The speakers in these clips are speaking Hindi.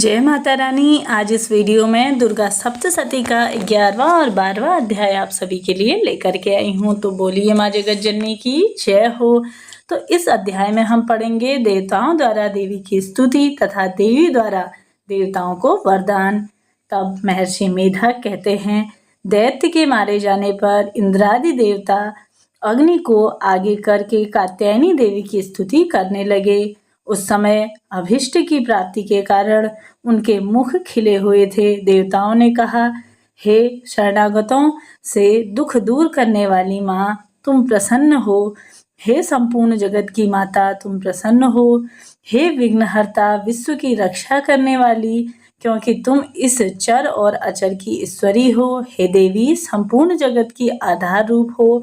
जय माता रानी। आज इस वीडियो में दुर्गा सप्तशती का 11वां और 12वां अध्याय आप सभी के लिए लेकर के आई हूँ। तो बोलिए माँ जगत जननी की जय हो। तो इस अध्याय में हम पढ़ेंगे देवताओं द्वारा देवी की स्तुति तथा देवी द्वारा देवताओं को वरदान। तब महर्षि मेधक कहते हैं, दैत्य के मारे जाने पर इंद्रादि देवता अग्नि को आगे करके कात्यायनी देवी की स्तुति करने लगे। उस समय अभिष्ट की प्राप्ति के कारण उनके मुख खिले हुए थे। देवताओं ने कहा, हे शरणागतों से दुख दूर करने वाली माँ, तुम प्रसन्न हो। हे संपूर्ण जगत की माता, तुम प्रसन्न हो। हे विघ्नहर्ता, विश्व की रक्षा करने वाली, क्योंकि तुम इस चर और अचर की ईश्वरी हो। हे देवी, संपूर्ण जगत की आधार रूप हो,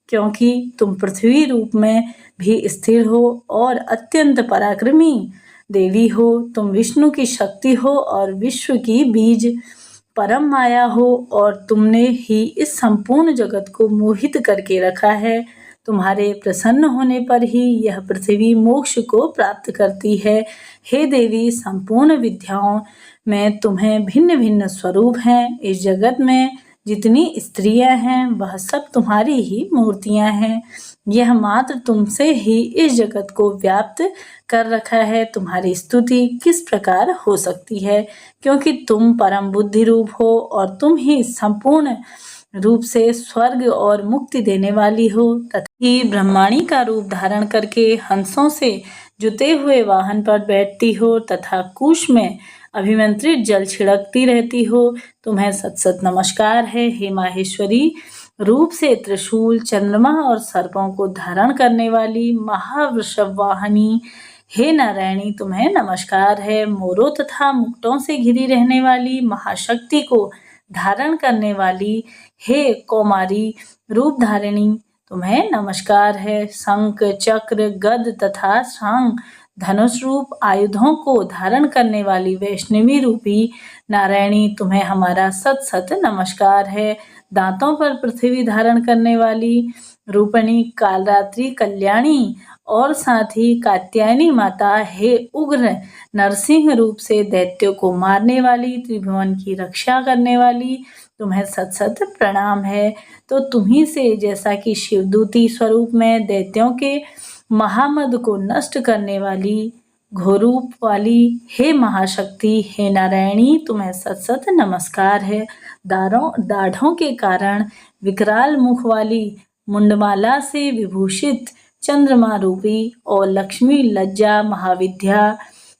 क्योंकि तुम पृथ्वी रूप में भी स्थिर हो और अत्यंत पराक्रमी देवी हो। तुम विष्णु की शक्ति हो और विश्व की बीज परम माया हो, और तुमने ही इस संपूर्ण जगत को मोहित करके रखा है। तुम्हारे प्रसन्न होने पर ही यह पृथ्वी मोक्ष को प्राप्त करती है। हे देवी, संपूर्ण विद्याओं में तुम्हें भिन्न भिन्न स्वरूप हैं। इस जगत में जितनी स्त्रियां हैं वह सब तुम्हारी ही मूर्तियां हैं। यह मात्र तुमसे ही इस जगत को व्याप्त कर रखा है। तुम्हारी स्तुति किस प्रकार हो सकती है, क्योंकि तुम परम बुद्धि रूप हो और तुम ही संपूर्ण रूप से स्वर्ग और मुक्ति देने वाली हो। तथा ब्रह्माणी का रूप धारण करके हंसों से जुते हुए वाहन पर बैठती हो तथा कुश में अभिमंत्रित जल छिड़कती रहती हो। तुम्हें सत सत नमस्कार है। हे माहेश्वरी रूप से त्रिशूल, चंद्रमा और सर्पों को धारण करने वाली महावृषभ वाहनी, हे नारायणी, तुम्हें नमस्कार है। मोरों तथा मुक्टों से घिरी रहने वाली महाशक्ति को धारण करने वाली, हे कौमारी रूप धारिणी, तुम्हें नमस्कार है। शंख, चक्र, गद तथा शंख, धनुष रूप आयुधों को धारण करने वाली वैष्णवी रूपी नारायणी, तुम्हें हमारा सत सत नमस्कार है। दांतों पर पृथ्वी धारण करने वाली रूपणी, कालरात्रि कल्याणी और साथ ही कात्यायनी माता, हे उग्र नरसिंह रूप से दैत्यों को मारने वाली, त्रिभुवन की रक्षा करने वाली, तुम्हें सत सत प्रणाम है। तो तुम्ही से जैसा कि शिवदूती स्वरूप में दैत्यों के महामद को नष्ट करने वाली, घोरूप वाली, हे महाशक्ति, हे नारायणी, तुम्हें सत सत नमस्कार है। दाढ़ों के कारण विकराल मुख वाली, मुंडमाला से विभूषित, चंद्रमा रूपी और लक्ष्मी, लज्जा, महाविद्या,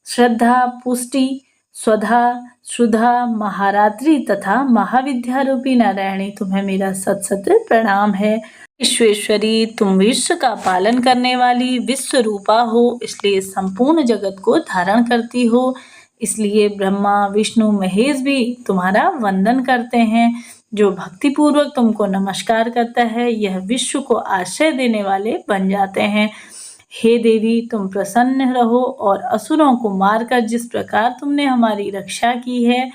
श्रद्धा, पुष्टि, स्वधा, शुद्धा, महारात्रि तथा महाविद्या रूपी नारायणी, तुम्हें मेरा सत सत प्रणाम है। विश्वेश्वरी, तुम विश्व का पालन करने वाली विश्व रूपा हो, इसलिए संपूर्ण जगत को धारण करती हो। इसलिए ब्रह्मा, विष्णु, महेश भी तुम्हारा वंदन करते हैं। जो भक्ति पूर्वक तुमको नमस्कार करता है, यह विश्व को आश्रय देने वाले बन जाते हैं। हे देवी, तुम प्रसन्न रहो और असुरों को मारकर जिस प्रकार तुमने हमारी रक्षा की है,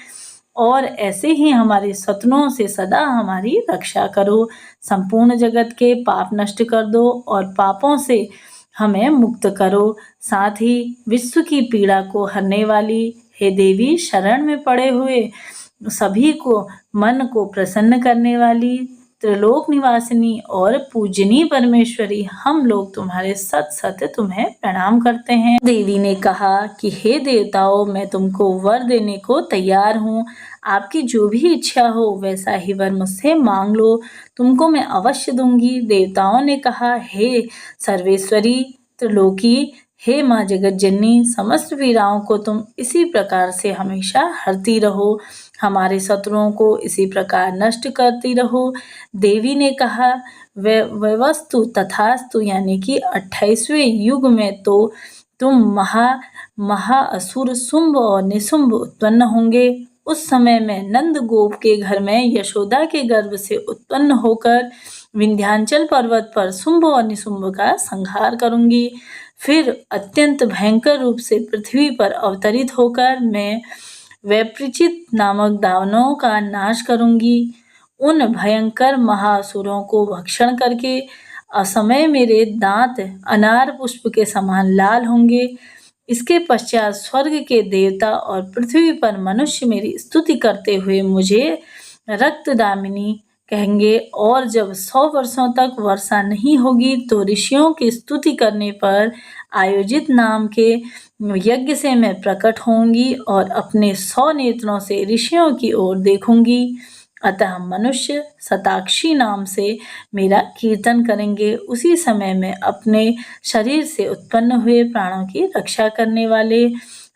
और ऐसे ही हमारे शत्रुओं से सदा हमारी रक्षा करो। संपूर्ण जगत के पाप नष्ट कर दो और पापों से हमें मुक्त करो। साथ ही विश्व की पीड़ा को हरने वाली, हे देवी, शरण में पड़े हुए सभी को मन को प्रसन्न करने वाली, त्रिलोक निवासिनी और पूजनीय परमेश्वरी, हम लोग तुम्हारे सत सत तुम्हें प्रणाम करते हैं। देवी ने कहा कि हे देवताओं, मैं तुमको वर देने को तैयार हूँ। आपकी जो भी इच्छा हो वैसा ही वर मुझसे मांग लो, तुमको मैं अवश्य दूंगी। देवताओं ने कहा, हे सर्वेश्वरी त्रिलोकी, हे माँ जगत जननी, समस्त पीड़ाओं को तुम इसी प्रकार से हमेशा हरती रहो, हमारे शत्रुओं को इसी प्रकार नष्ट करती रहो। देवी ने कहा, वस्तु तथास्तु, यानी कि 28वें युग में तो तुम महाअसुर शुंभ और निशुंभ उत्पन्न होंगे। उस समय मैं नंद गोप के घर में यशोदा के गर्भ से उत्पन्न होकर विंध्याचल पर्वत पर शुंभ और निशुंभ का संहार करूंगी। फिर अत्यंत भयंकर रूप से पृथ्वी पर अवतरित होकर मैं वैपरिचित नामक दानवों का नाश करूंगी। उन भयंकर महाअसुरों को भक्षण करके असमय मेरे दांत अनार पुष्प के समान लाल होंगे। इसके पश्चात स्वर्ग के देवता और पृथ्वी पर मनुष्य मेरी स्तुति करते हुए मुझे रक्तदामिनी कहेंगे, और जब 100 वर्षों तक वर्षा नहीं होगी तो ऋषियों की स्तुति करने पर आयोजित नाम के यज्ञ से मैं प्रकट होंगी और अपने 100 नेत्रों से ऋषियों की ओर देखूंगी। अतः मनुष्य शताक्षी नाम से मेरा कीर्तन करेंगे। उसी समय मैं अपने शरीर से उत्पन्न हुए प्राणों की रक्षा करने वाले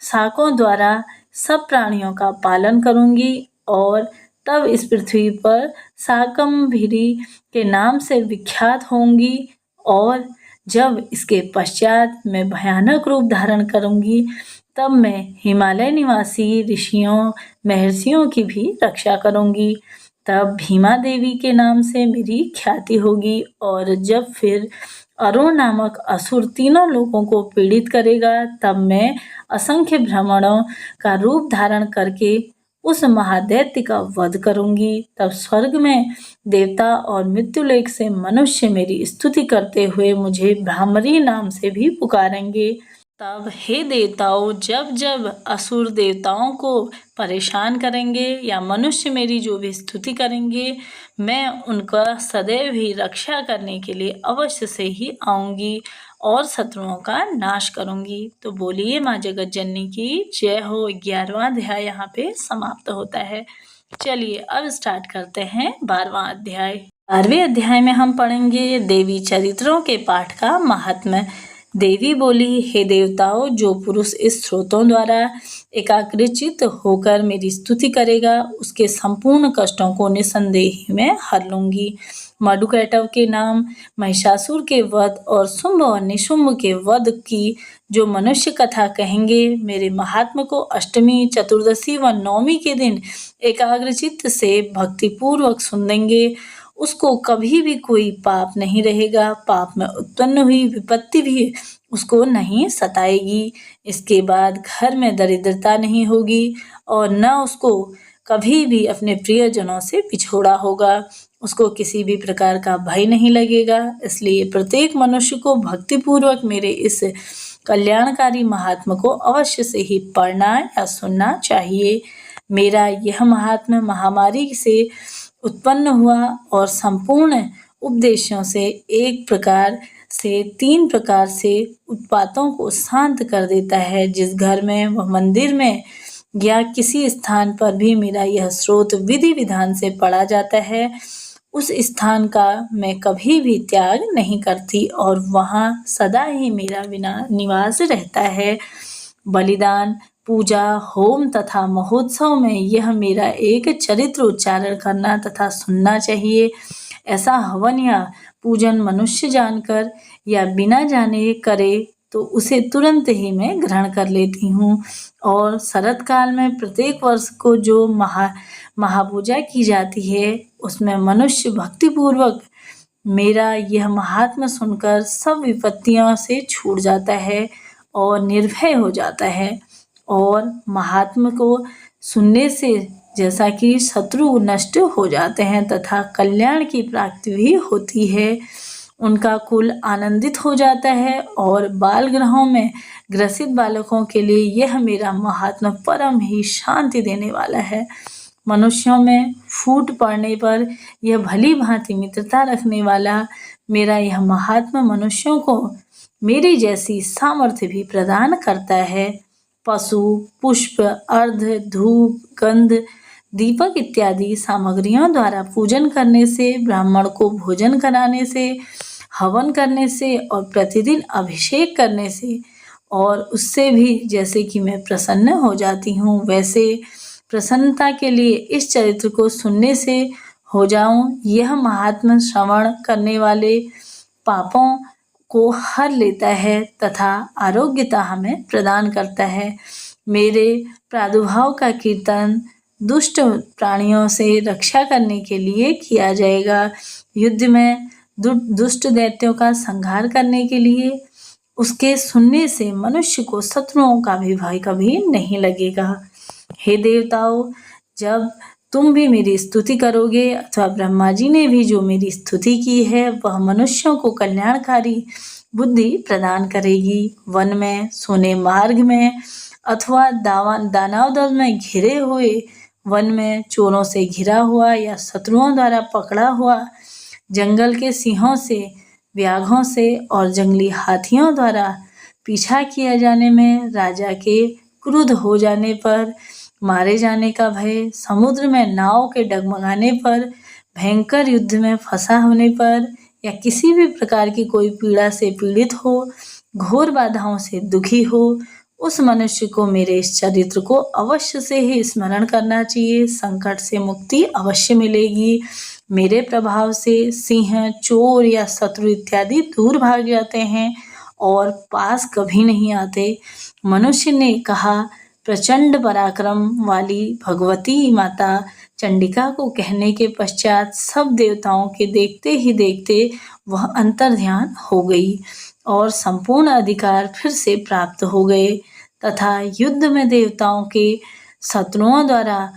शाकों द्वारा सब प्राणियों का पालन करूंगी और तब इस पृथ्वी पर शाकंभरी के नाम से विख्यात होंगी। और जब इसके पश्चात मैं भयानक रूप धारण करूंगी, तब मैं हिमालय निवासी ऋषियों महर्षियों की भी रक्षा करूंगी। तब भीमा देवी के नाम से मेरी ख्याति होगी, और जब फिर अरुण नामक असुर तीनों लोगों को पीड़ित करेगा, तब मैं असंख्य भ्रमणों का रूप धारण करके उस महादैत्य का वध करूंगी। तब स्वर्ग में देवता और मृत्युलेख से मनुष्य मेरी स्तुति करते हुए मुझे भ्रामरी नाम से भी पुकारेंगे। तब हे देवताओं, जब जब असुर देवताओं को परेशान करेंगे या मनुष्य मेरी जो भी स्तुति करेंगे, मैं उनका सदैव ही रक्षा करने के लिए अवश्य से ही आऊंगी और शत्रुओं का नाश करूंगी। तो बोलिए माँ जगत जननी की जय हो। 11वां अध्याय यहाँ पे समाप्त होता है। चलिए अब स्टार्ट करते हैं 12वां अध्याय। 12वें अध्याय में हम पढ़ेंगे देवी चरित्रों के पाठ का महात्म्य। देवी बोली, हे देवताओं, जो पुरुष इस स्रोतों द्वारा एकाग्रचित्त होकर मेरी स्तुति करेगा, उसके संपूर्ण कष्टों को निसंदेह मैं हर लूंगी। मधुकैटव के नाम, महिषासुर के वध और शुंभ और निशुंभ के वध की जो मनुष्य कथा कहेंगे, मेरे महात्म को अष्टमी, चतुर्दशी व नवमी के दिन एकाग्रचित्त से भक्तिपूर्वक सुन देंगे, उसको कभी भी कोई पाप नहीं रहेगा। पाप में उत्पन्न हुई विपत्ति भी उसको नहीं सताएगी। इसके बाद घर में दरिद्रता नहीं होगी और न उसको कभी भी अपने प्रियजनों से पिछोड़ा होगा। उसको किसी भी प्रकार का भय नहीं लगेगा। इसलिए प्रत्येक मनुष्य को भक्तिपूर्वक मेरे इस कल्याणकारी महात्म को अवश्य से ही पढ़ना या सुनना चाहिए। मेरा यह महात्म महामारी से उत्पन्न हुआ और संपूर्ण उपदेशों से एक प्रकार से 3 प्रकार से उत्पातों को शांत कर देता है। जिस घर में व मंदिर में या किसी स्थान पर भी मेरा यह स्रोत विधि विधान से पढ़ा जाता है, उस स्थान का मैं कभी भी त्याग नहीं करती और वहाँ सदा ही मेरा निवास रहता है। बलिदान, पूजा, होम तथा महोत्सव में यह मेरा एक चरित्र उच्चारण करना तथा सुनना चाहिए। ऐसा हवन या पूजन मनुष्य जानकर या बिना जाने करे तो उसे तुरंत ही मैं ग्रहण कर लेती हूँ। और शरद काल में प्रत्येक वर्ष को जो महापूजा की जाती है, उसमें मनुष्य भक्तिपूर्वक मेरा यह महात्म सुनकर सब विपत्तियों से छूट जाता है और निर्भय हो जाता है। और महात्म को सुनने से जैसा कि शत्रु नष्ट हो जाते हैं तथा कल्याण की प्राप्ति भी होती है, उनका कुल आनंदित हो जाता है और बाल ग्रहों में ग्रसित बालकों के लिए यह मेरा महात्म परम ही शांति देने वाला है। मनुष्यों में फूट पड़ने पर यह भली भांति मित्रता रखने वाला मेरा यह महात्मा मनुष्यों को मेरी जैसी सामर्थ्य भी प्रदान करता है। पशु, पुष्प, अर्ध, धूप, गंध, दीपक इत्यादि सामग्रियों द्वारा पूजन करने से, ब्राह्मण को भोजन कराने से, हवन करने से और प्रतिदिन अभिषेक करने से और उससे भी जैसे कि मैं प्रसन्न हो जाती हूँ, वैसे प्रसन्नता के लिए इस चरित्र को सुनने से हो जाऊं। यह महात्मा श्रवण करने वाले पापों को हर लेता है तथा आरोग्यता हमें प्रदान करता है। मेरे प्रादुर्भाव का कीर्तन दुष्ट प्राणियों से रक्षा करने के लिए किया जाएगा। युद्ध में दुष्ट दैत्यों का संहार करने के लिए उसके सुनने से मनुष्य को शत्रुओं का भी भय कभी नहीं लगेगा। हे देवताओं, जब तुम भी मेरी स्तुति करोगे अथवा ब्रह्मा जी ने भी जो मेरी स्तुति की है वह मनुष्यों को कल्याणकारी बुद्धि प्रदान करेगी। वन में, सोने मार्ग में अथवा दानव दल में घिरे हुए वन में, चोरों से घिरा हुआ या शत्रुओं द्वारा पकड़ा हुआ, जंगल के सिंहों से, व्याघ्रों से और जंगली हाथियों द्वारा पीछा किया जाने में, राजा के क्रुद्ध हो जाने पर, मारे जाने का भय, समुद्र में नाव के डगमगाने पर, भयंकर युद्ध में फंसा होने पर या किसी भी प्रकार की कोई पीड़ा से पीड़ित हो, घोर बाधाओं से दुखी हो, उस मनुष्य को मेरे इस चरित्र को अवश्य से ही स्मरण करना चाहिए। संकट से मुक्ति अवश्य मिलेगी। मेरे प्रभाव से सिंह, चोर या शत्रु इत्यादि दूर भाग जाते हैं और पास कभी नहीं आते। मनुष्य ने कहा, प्रचंड पराक्रम वाली भगवती माता चंडिका को कहने के पश्चात सब देवताओं के देखते ही देखते वह अंतर्ध्यान हो गई और संपूर्ण अधिकार फिर से प्राप्त हो गए तथा युद्ध में देवताओं के शत्रुओं द्वारा